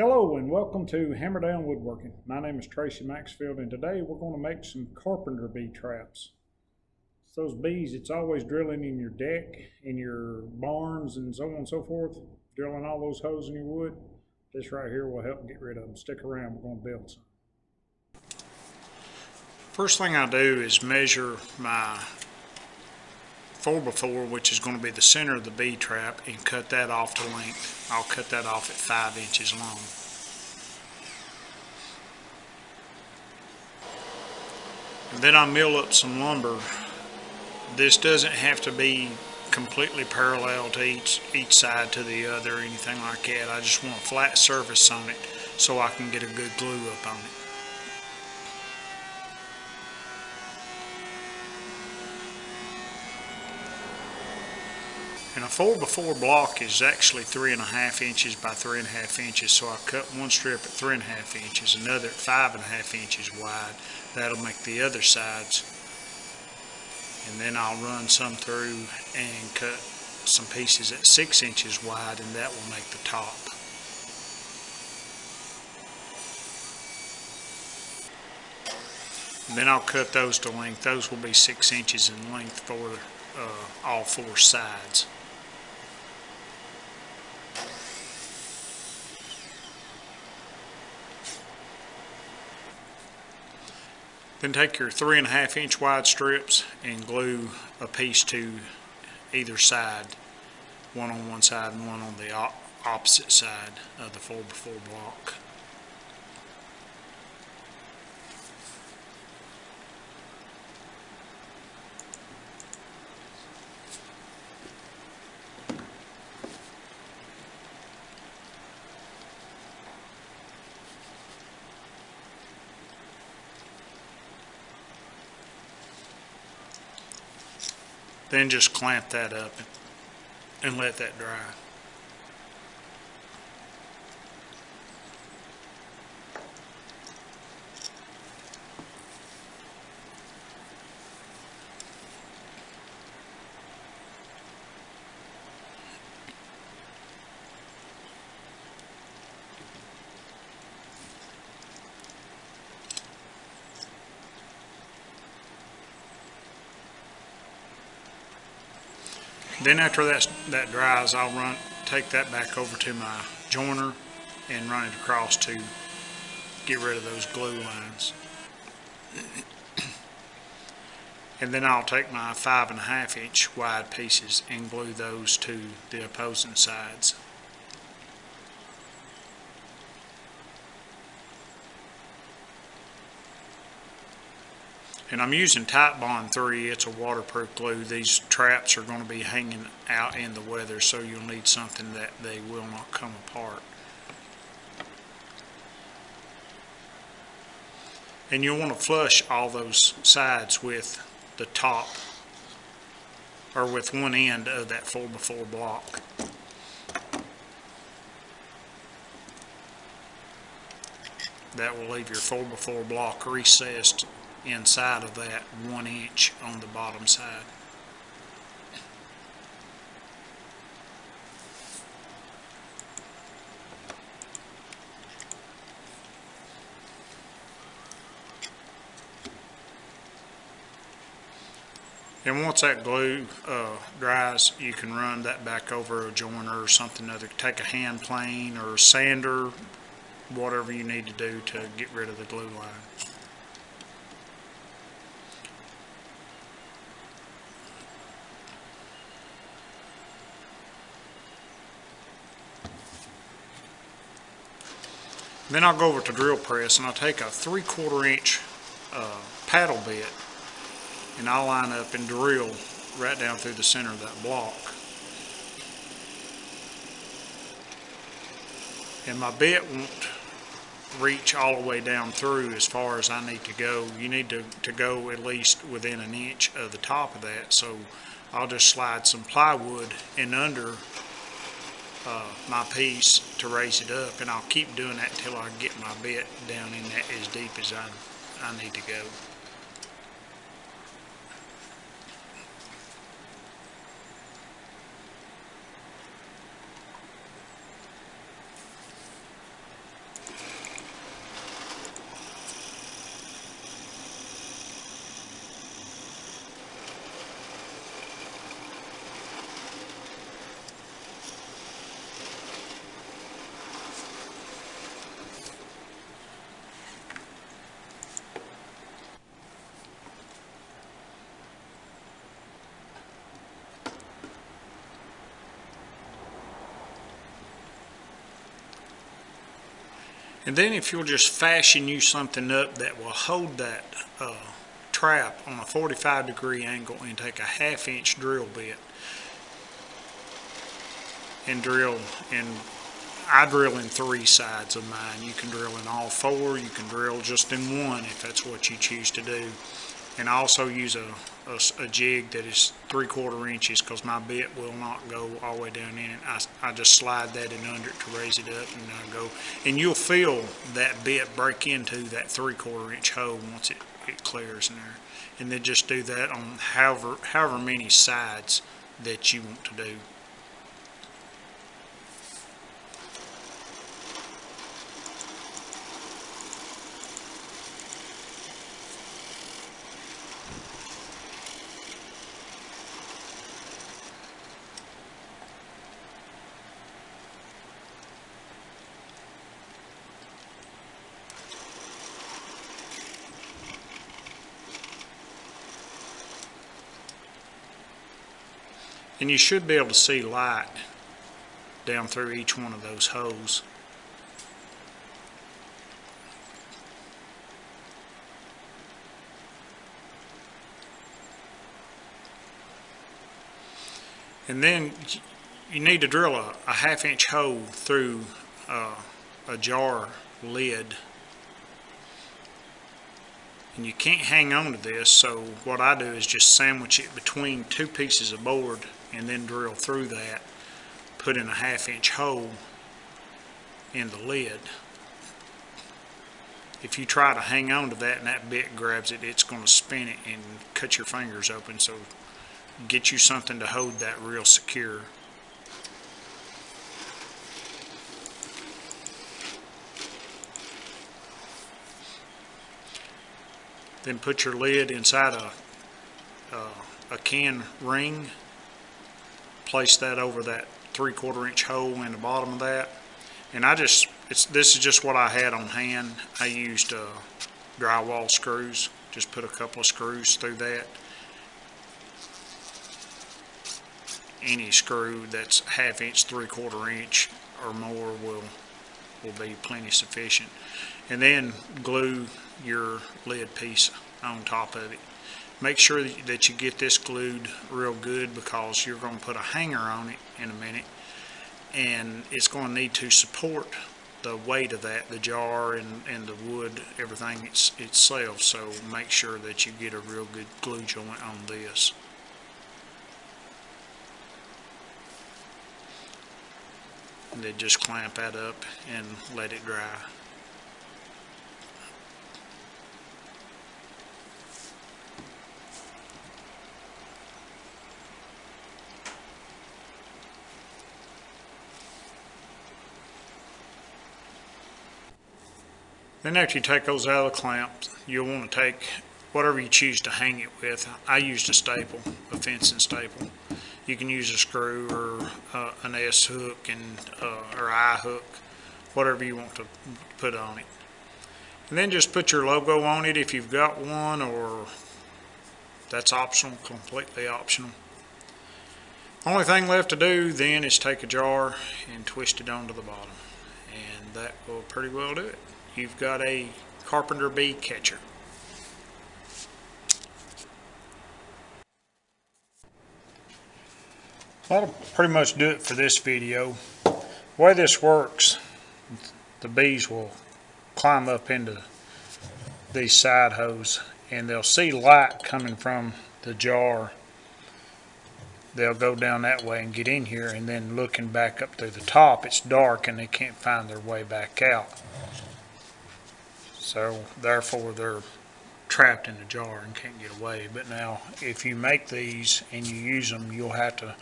Hello and welcome to Hammer Down Woodworking. My name is Tracy Maxfield and today we're going to make some carpenter bee traps. It's those bees it's always drilling in your deck, in your barns and so on and so forth, drilling all those holes in your wood. This right here will help get rid of them. Stick around, we're going to build some. First thing I do is measure my 4x4, which is going to be the center of the bee trap, and cut that off to length. I'll cut that off at 5 inches long. And then I mill up some lumber. This doesn't have to be completely parallel to each side to the other or anything like that. I just want a flat surface on it so I can get a good glue up on it. And a 4x4 block is actually 3.5 inches by 3.5 inches, so I cut one strip at 3.5 inches, another at 5.5 inches wide. That'll make the other sides. And then I'll run some through and cut some pieces at 6 inches wide, and that will make the top. And then I'll cut those to length. Those will be 6 inches in length for all 4 sides. Then take your 3.5 inch wide strips and glue a piece to either side, one on one side and one on the opposite side of the 4x4 block. Then just clamp that up and let that dry. Then after that dries, I'll take that back over to my joiner and run it across to get rid of those glue lines. And then I'll take my 5.5 inch wide pieces and glue those to the opposing sides. And I'm using Titebond 3. It's a waterproof glue. These traps are going to be hanging out in the weather, so you'll need something that they will not come apart. And you'll want to flush all those sides with the top, or with one end of that 4x4 block. That will leave your 4x4 block recessed inside of that 1 inch on the bottom side. And once that glue dries, you can run that back over a joiner or something other. Take a hand plane or a sander, whatever you need to do to get rid of the glue line. Then I'll go over to drill press and I'll take a 3/4 inch paddle bit and I'll line up and drill right down through the center of that block. And my bit won't reach all the way down through as far as I need to go. You need to go at least within 1 inch of the top of that, so I'll just slide some plywood in under my piece to raise it up, and I'll keep doing that until I get my bit down in that as deep as I need to go. And then if you'll just fashion you something up that will hold that trap on a 45-degree angle, and take a 1/2-inch drill bit and drill, and I drill in 3 sides of mine. You can drill in all 4, you can drill just in 1 if that's what you choose to do. And I also use a jig that is 3/4 inches, because my bit will not go all the way down in it. I just slide that in under it to raise it up, and I go, and you'll feel that bit break into that 3/4 inch hole once it clears in there. And then just do that on however many sides that you want to do. And you should be able to see light down through each one of those holes. And then you need to drill a 1/2-inch hole through a jar lid. And you can't hang on to this, so what I do is just sandwich it between 2 pieces of board, and then drill through that, put in a 1/2-inch hole in the lid. If you try to hang on to that and that bit grabs it, it's going to spin it and cut your fingers open. So get you something to hold that real secure. Then put your lid inside a can ring. Place that over that 3/4 inch hole in the bottom of that. And this is just what I had on hand. I used drywall screws. Just put a couple of screws through that. Any screw that's 1/2 inch, 3/4 inch or more will be plenty sufficient. And then glue your lid piece on top of it. Make sure that you get this glued real good, because you're going to put a hanger on it in a minute, and it's going to need to support the weight of that, the jar and the wood, everything itself. So make sure that you get a real good glue joint on this. And then just clamp that up and let it dry. Then after you take those out of the clamps, you'll want to take whatever you choose to hang it with. I used a staple, a fencing staple. You can use a screw or an S hook or I hook, whatever you want to put on it. And then just put your logo on it if you've got one, or that's optional, completely optional. Only thing left to do then is take a jar and twist it onto the bottom, and that will pretty well do it. You've got a Carpenter bee catcher. That'll pretty much do it for this video. The way this works, the bees will climb up into these side hoses, and they'll see light coming from the jar. They'll go down that way and get in here, and then looking back up through the top, it's dark and they can't find their way back out. So therefore they're trapped in the jar and can't get away. But now if you make these and you use them, you'll have to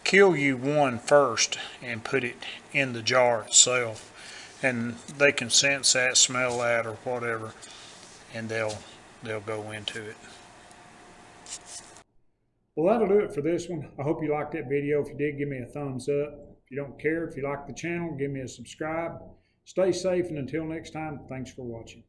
kill you one first and put it in the jar itself, and they can sense that, smell that, or whatever, and they'll go into it. Well, that'll do it for this one. I hope you liked that video. If you did, give me a thumbs up. If you don't care, if you like the channel, give me a subscribe. Stay safe, and until next time, thanks for watching.